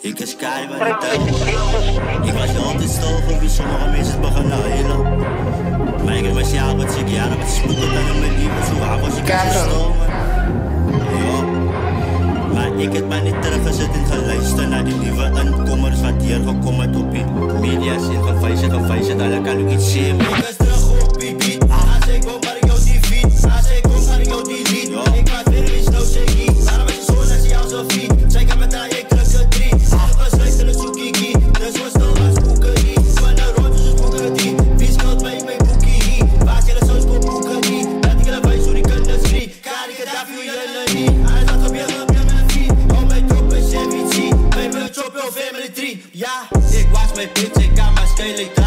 Ik is kei van de tijd. Ik was altijd stil voor wie sommige mensen beginnen huilen. Maar ik heb mezelf wat ik jaren wat spoeken dan in mijn leven. Zo waar was ik stil, man. Ja. Maar ik heb mij niet teruggezet en geluisterd naar die nieuwe inkomers wat hier gekomen op die media's en gewijzigd, alle kan ik iets zien. Ik is terug op die beat. Als ik kom, maar ik jou die feed. Als ik kom, maar ik jou die lied. Ik maak weer iets nou shaky. Waarom was je zo als je al zo feed? Zij kan met haar, ik druk het drie. Ik was luister naar Zoekiki. Dus was stil als boekerie. Van een rond is het boekerie. Wie schuld bij mijn boekie? Waar je de saus komt boekerie? Laat ik jullie wijs hoe die kunnen schrie. Kan ik het af voor jullie niet? Alles wat gebeurt op je met vriend. Oh mijn drop is MVC. Mijn chop your family tree. Ja, ik was mijn bitch, ik kan maar schelen.